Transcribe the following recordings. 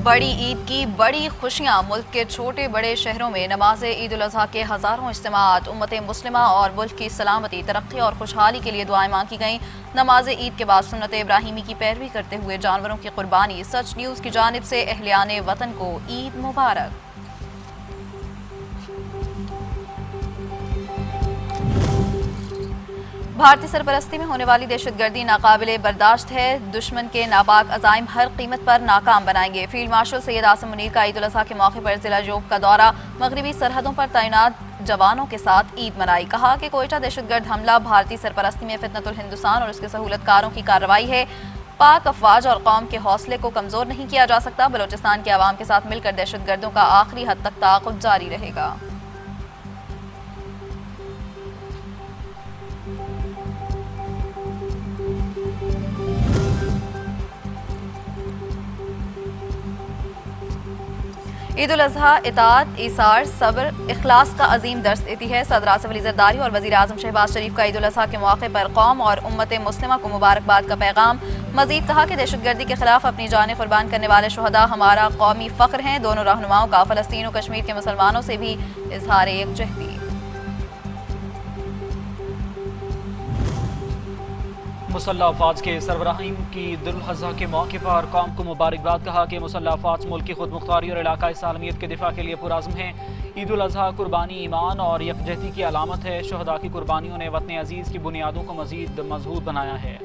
बड़ी ईद की बड़ी खुशियां। मुल्क के छोटे बड़े शहरों में नमाज ईद उल अज़हा के हज़ारों इज्तिमात। उम्मत मुस्लिमा और मुल्क की सलामती, तरक्की और खुशहाली के लिए दुआएं मांगी गईं। नमाज ईद के बाद सुन्नत इब्राहिमी की पैरवी करते हुए जानवरों की कुर्बानी। सच न्यूज़ की जानिब से अहलियाने वतन को ईद मुबारक। भारतीय सरपरस्ती में होने वाली दहशतगर्दी नाकाबिले बर्दाश्त है। दुश्मन के नापाक अज़ाइम हर कीमत पर नाकाम बनाएंगे। फील्ड मार्शल सैयद आसिम मुनीर का ईद उल अज़हा के मौके पर जिला जोब का दौरा। मगरबी सरहदों पर तैनात जवानों के साथ ईद मनाई। कहा कि कोयटा दहशतगर्द हमला भारतीय सरपरस्ती में फितनतुल हिंदुस्तान और उसके सहूलतकारों की कार्रवाई है। पाक अफवाज और कौम के हौसले को कमजोर नहीं किया जा सकता। बलोचिस्तान के अवाम के साथ मिलकर दहशतगर्दों का आखिरी हद तक ताक़ुब जारी रहेगा। ईद उल अज़हा इताअत, ईसार, सब्र, इखलास का अजीम दर्स देती है। सदर आसिफ अली ज़रदारी और वज़ीर आज़म शहबाज शरीफ का ईद उल अज़हा के मौके पर कौम और उम्मत मुस्लिमा को मुबारकबाद का पैगाम। मज़ीद कहा कि दहशतगर्दी के खिलाफ अपनी जानें कुर्बान करने वाले शुहदा हमारा कौमी फ़ख्र हैं। दोनों रहनुमाओं का फ़लस्तीन और कश्मीर के मुसलमानों से भी इज़हार यकजहती। मुसल्लह अफवाज के सरबराहीन की ईद उल अज़हा के मौके पर कौम को मुबारकबाद। कहा कि मुसल्लह अफवाज मुल्क की खुद मुख्तारी और इलाकाई सालमियत के दिफा के लिए पुरअज़्म हैं। ईद उल अज़हा कुर्बानी, ईमान और यकजहती की अलामत है। शुहदा की कुर्बानियों ने वतन अजीज़ की बुनियादों को मज़ीद मजबूत बनाया है।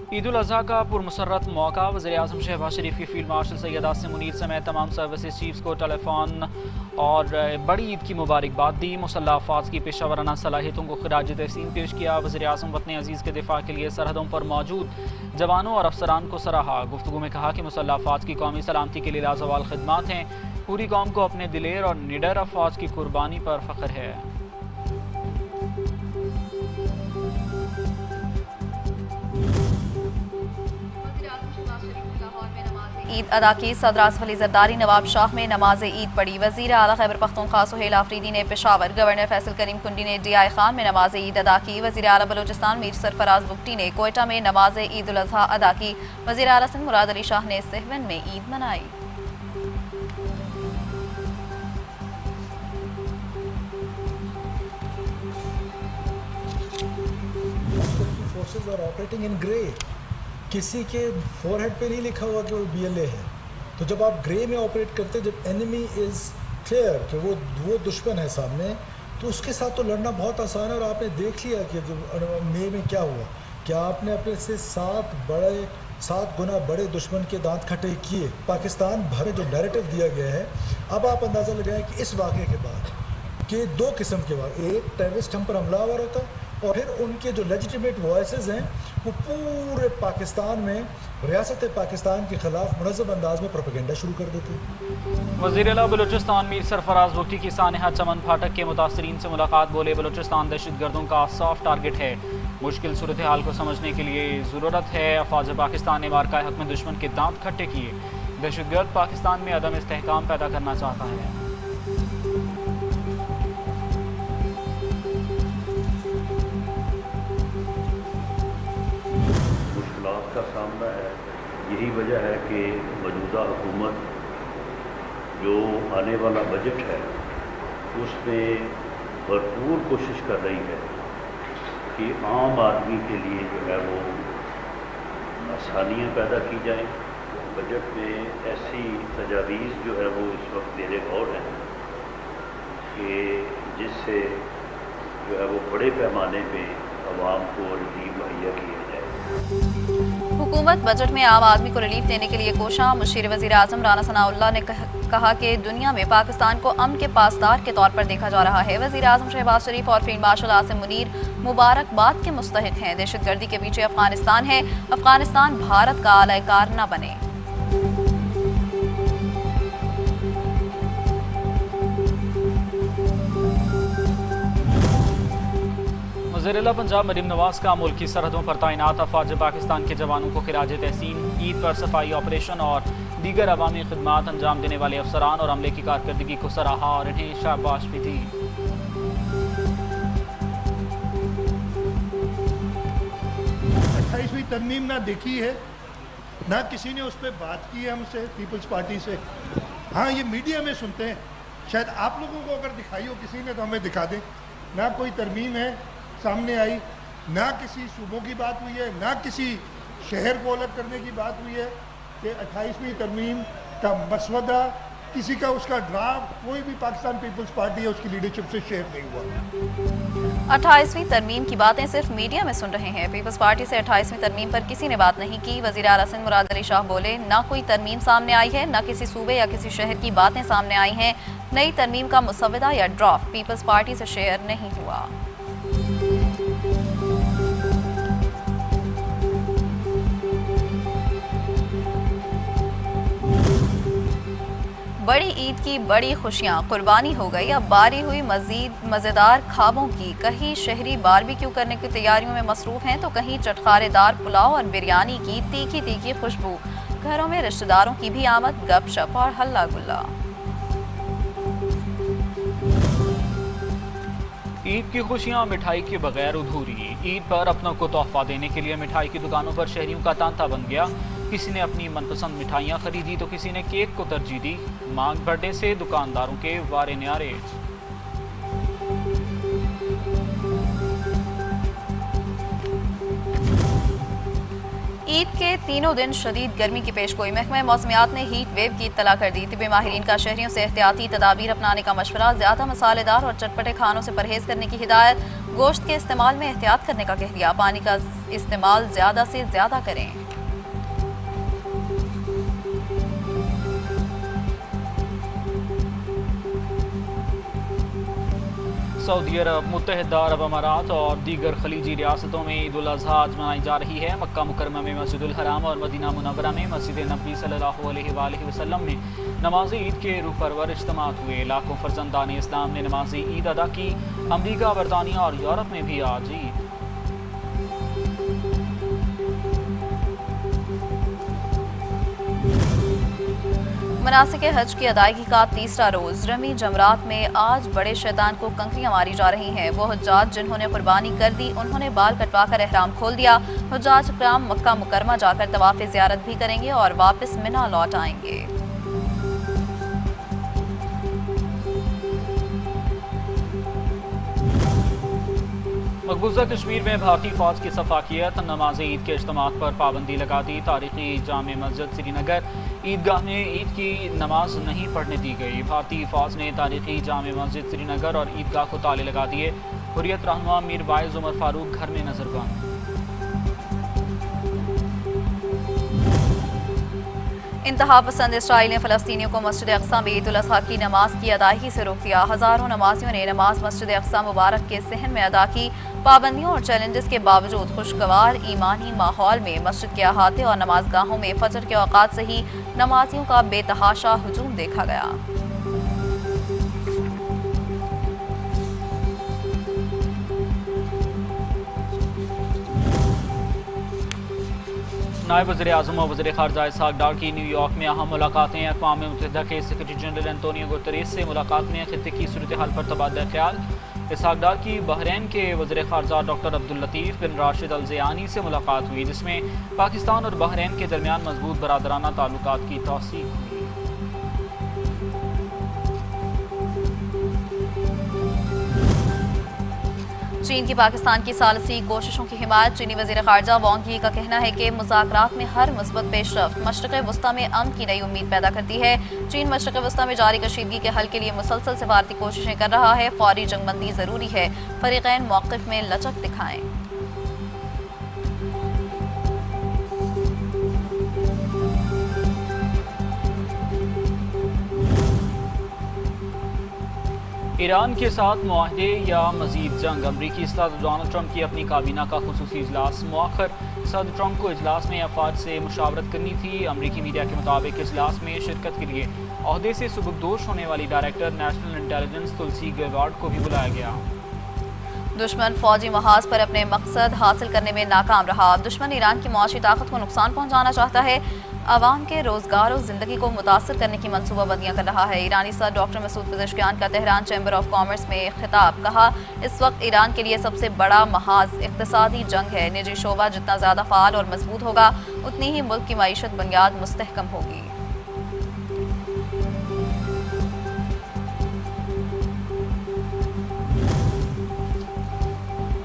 ईद उल अज़हा का पुरमसरत मौका। वज़ीर आज़म शहबाज शरीफ की फील्ड मार्शल सैयद आसिम मुनीर समेत तमाम सर्विसेज चीफ्स को टेलीफोन और बड़ी ईद की मुबारकबाद दी। मुसल्लह अफवाज की पेशा वराना सलाहियतों को खिराज तहसीन पेश किया। वज़ीर आज़म वतन अजीज़ के दिफा के लिए सरहदों पर मौजूद जवानों और अफसरान को सराहा। गुफ्तगू में कहा कि मुसल्लह अफवाज की कौमी सलामती के लिए लाजवाल खिदमात हैं। पूरी कौम को अपने दिलेर और निडर अफवाज की कुर्बानी पर फ़ख्र है। ईद अदा की। सदर आसिफ अली ज़रदारी नवाब शाह में नमाज ईद पढ़ी। वज़ीर आला खैबर पख्तूनख्वा सुहेल आफरीदी ने पेशावर, गवर्नर फैसल करीम कुंडी ने DI खान में नमाज ईद अदा की। वज़ीर आला बलोचिस्तान मीर सरफराज बुगटी ने कोयटा में नमाज ईद उल अज़हा अदा की। वज़ीर आला सिंध मुराद अली शाह ने सेहवन में ईद मनाई। किसी के फोरहेड पे नहीं लिखा हुआ कि वो BLA है। तो जब आप ग्रे में ऑपरेट करते, जब एनिमी इज़ क्लियर कि वो दुश्मन है सामने, तो उसके साथ तो लड़ना बहुत आसान है। और आपने देख लिया कि जब मई में क्या हुआ, क्या आपने अपने से 7 गुना बड़े दुश्मन के दांत खट्टे किए। पाकिस्तान भर में जो नैरेटिव दिया गया है, अब आप अंदाज़ा लगाएं कि इस वाक़े के बाद कि 2 किस्म के बाद, एक टेररिस्ट हम पर हमलावर होता है और फिर उनके जो लेजिटिमेट वॉइसेस हैं वो पूरे पाकिस्तान में रियासत पाकिस्तान के खिलाफ मुनज़्ज़म अंदाज में प्रोपेगेंडा शुरू कर देते हैं। वज़ीर आला बलोचिस्तान मीर सरफराज बुगटी की सानहा चमन फाटक के मुतासरीन से मुलाकात। बोले, बलोचिस्तान दहशतगर्दों का सॉफ्ट टारगेट है। मुश्किल सूरत हाल को समझने के लिए ज़रूरत है। अफवाज पाकिस्तान ने मार्का हक में दुश्मन के दांत खट्टे किए। दहशतगर्द पाकिस्तान में अदम इस्तेहकाम पैदा करना चाहता है। का सामना है। यही वजह है कि मौजूदा हुकूमत जो आने वाला बजट है उसमें भरपूर कोशिश कर रही है कि आम आदमी के लिए जो है वो आसानियाँ पैदा की जाएं। बजट में ऐसी तजावीज़ जो है वो इस वक्त मेरे गौर हैं कि जिससे जो है वो बड़े पैमाने पे अवाम को रिलीफ मुहैया किया जाए। हुकूमत बजट में आम आदमी को रिलीफ देने के लिए कोशा। मुशीर वज़ीर आज़म राना सनाउल्लाह ने कहा कि दुनिया में पाकिस्तान को अमन के पासदार के तौर पर देखा जा रहा है। वज़ीर आज़म शहबाज शरीफ और फील्ड मार्शल आसिम मुनीर मुबारकबाद के मुस्तहिक हैं। दहशतगर्दी के पीछे अफगानिस्तान है। अफगानिस्तान भारत का आलाकार न बने। वज़ीर-ए-आला पंजाब मरीम नवाज का मुल्क की सरहदों पर तैनात अफवाज पाकिस्तान के जवानों को खिराज तहसीन। ईद पर सफाई ऑपरेशन और दीगर अवामी खिदमात अंजाम देने वाले अफसरान और अमले की कारकर्दगी को सराहा और इन्हें शाबाश भी दी। तरमीम ना देखी है, ना किसी ने उस पर बात की है हमसे पीपल्स पार्टी से। हाँ, ये मीडिया में सुनते हैं, शायद आप लोगों को अगर दिखाई हो किसी ने तो हमें दिखा दें। ना कोई तरमीम है सामने आई, ना किसी सूबों की बात हुई है, ना किसी शहर को अलग करने की बात हुई है कि 28वीं तरमीम का मसवदा किसी का उसका ड्राफ्ट कोई भी पाकिस्तान पीपल्स पार्टी है उसकी लीडरशिप से शेयर नहीं हुआ। 28वीं तरमीम की बातें सिर्फ मीडिया में सुन रहे हैं। पीपल्स पार्टी से 28वीं तरमीम पर किसी ने बात नहीं की। वज़ीर आला सिंध मुराद अली शाह बोले, ना कोई तरमीम सामने आई है, ना किसी सूबे या किसी शहर की बातें सामने आई हैं। नई तरमीम का मुसवदा या ड्राफ्ट पीपल्स पार्टी से शेयर नहीं हुआ। बड़ी ईद की बड़ी खुशियां कुर्बानी हो गई। अब बारी हुई मजीद मज़ेदार ख्वाबों की। कहीं शहरी बारबेक्यू करने की तैयारियों में मसरूफ हैं तो कहीं चटखारेदार पुलाव और बिरयानी की तीखी तीखी खुशबू। घरों में रिश्तेदारों की भी आमद, गपशप और हल्ला गुल्ला। ईद की खुशियां मिठाई के बगैर अधूरी। ईद पर अपनों को तोहफा देने के लिए मिठाई की दुकानों पर शहरियों का तांता बन गया। किसी ने अपनी मनपसंद मिठाइयाँ खरीदी तो किसी ने केक को तरजीह दी। मांग बढ़ने से दुकानदारों के वारे न्यारे। ईद के तीनों दिन शदीद गर्मी की पेशगोई। महकमा मौसमियात ने हीट वेव की इत्तला कर दी। तिब्बी माहिरीन का शहरियों से एहतियाती तदाबीर अपनाने का मशवरा। ज़्यादा मसालेदार और चटपटे खानों से परहेज करने की हिदायत। गोश्त के इस्तेमाल में एहतियात करने का कह दिया। पानी का इस्तेमाल ज़्यादा से ज़्यादा करें। सऊदी अरब, मुत्तहिदा अरब अमारात और दीगर खलीजी रियासतों में ईद उल अज़हा आज मनाई जा रही है। मक्का मुकरमा में मस्जिदुल हराम और मदीना मुनव्वरा में मस्जिद नबी सल्लल्लाहु अलैहि वसल्लम में नमाज ईद के रूह परवर इज्तिमात हुए। लाखों फर्जंदान इस्लाम ने नमाज ईद अदा की। अमरीका, बरतानिया और यूरोप में भी आज ईद। मनासिक हज की अदायगी का तीसरा रोज रमी जमरात में आज बड़े शैतान को कंकरियां मारी जा रही हैं। वो हुज्जाज जिन्होंने कुर्बानी कर दी उन्होंने बाल कटवा कर एहराम खोल दिया। हुज्जाज इकराम मक्का मुकरमा जाकर तवाफ़ ज़ियारत भी करेंगे और वापस मिना लौट आएंगे। मकबूजा कश्मीर में भारतीय फौज की सफाकियत नमाज ईद के इज्तिमात पर पाबंदी लगा दी। तारीखी जामे मस्जिद श्रीनगर ईदगाह में ईद की नमाज नहीं पढ़ने दी गई। भारतीय फौज ने तारीखी जामे मस्जिद श्रीनगर और ईदगाह को ताले लगा दिए। हुर्रियत रहनुमा मीर वाइज उमर फारूक घर में नजरबंद। इंतहा पसंद इसराइल ने फ़लस्तीनियों को मस्जिद अक्सा में ईद उल अज़हा की नमाज की अदायगी से रोक दिया। हज़ारों नमाजियों ने नमाज मस्जिद अक्सा मुबारक के सहन में अदा की। पाबंदियों और चैलेंजेस के बावजूद खुशगवार ईमानी माहौल में मस्जिद के अहाते और नमाज गाहों में फजर के औकात से ही नमाजियों का बेतहाशा हुजूम देखा गया। नायब वज़ीर आज़म और वज़ीर ख़ारजा इसहाक़ डार की न्यूयॉर्क में अहम मुलाकातें। अक़वाम मुत्तहिदा के सेक्रेटरी जनरल एंटोनियो गुतरेस से मुलाकात में खित्ते की सूरत हाल पर तबादला ख्याल। इसहाक़ डार की बहरीन के वज़ीर ख़ारजा डॉक्टर अब्दुल लतीफ़ बिन राशिद अल ज़यानी से मुलाकात हुई, जिसमें पाकिस्तान और बहरीन के दरमियान मजबूत बरादराना ताल्लुकात की तौसीक़ हुई। चीन की पाकिस्तान की सालसी कोशिशों की हिमायत। चीनी वज़ीर ख़ारजा वांग यी का कहना है कि मुज़ाकरात में हर मुस्बत पेशरफ्त मशरिक़ वस्ता में अमन की नई उम्मीद पैदा करती है। चीन मशरिक़ वस्ता में जारी कशीदगी के हल के लिए मुसलसल सफारती कोशिशें कर रहा है। फौरी जंगबंदी ज़रूरी है। फ़रीक़ैन मौक़िफ़ में लचक दिखाएं। ईरान के साथ मुआहदे या मजीद जंग। अमरीकी सदर डोनाल्ड ट्रंप की अपनी काबीना का खुसूसी इजलास मुअख्खर। सदर ट्रंप को इजलास में अफवाज से मुशावरत करनी थी। अमरीकी मीडिया के मुताबिक इजलास में शिरकत के लिए ओहदे से सुबुकदोश होने वाली डायरेक्टर नेशनल इंटेलिजेंस तुलसी गेबार्ड को भी बुलाया गया। दुश्मन फौजी महाज पर अपने मकसद हासिल करने में नाकाम रहा। दुश्मन ईरान की मुआशी ताकत को नुकसान पहुंचाना चाहता है। आवाम के रोजगार और जिंदगी को मुतासर करने की मनसूबाबंदियां कर रहा है। ईरानी सदर डॉक्टर मसूद पेज़ेश्कियान का तेहरान चैम्बर ऑफ कॉमर्स में खिताब। कहा, इस वक्त ईरान के लिए सबसे बड़ा महाज इक़्तिसादी जंग है। निजी शोबा जितना ज़्यादा फ़ाल और मजबूत होगा, उतनी ही मुल्क की मईशत बुनियाद मुस्तहकम होगी।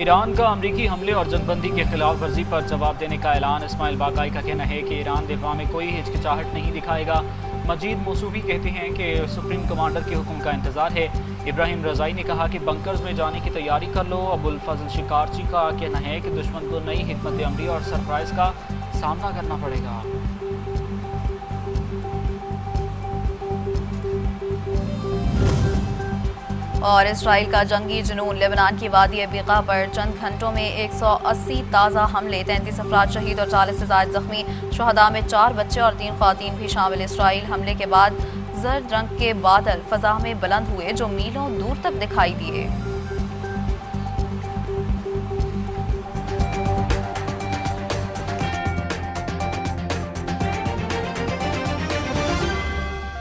ईरान का अमरीकी हमले और जंगबंदी के खिलाफ वर्जी पर जवाब देने का ऐलान। इस्माइल बाकाई का कहना है कि ईरान दिफा में कोई हिचकिचाहट नहीं दिखाएगा। मजीद मौसूफी कहते हैं कि सुप्रीम कमांडर के हुक्म का इंतजार है। इब्राहिम रज़ाई ने कहा कि बंकर्स में जाने की तैयारी कर लो। अबुल फजल शिकारची का कहना है कि दुश्मन को नई हिकमत अमली और सरप्राइज का सामना करना पड़ेगा। और इसराइल का जंगी जुनून। लेबनान की वादी बीका पर चंद घंटों में 180 ताज़ा हमले, 33 अफराद शहीद और 40 से ज़ायद जख्मी। शुहदा में 4 बच्चे और 3 ख़वातीन भी शामिल। इसराइल हमले के बाद जर्द रंग के बादल फ़ज़ा में बुलंद हुए जो मीलों दूर तक दिखाई दिए।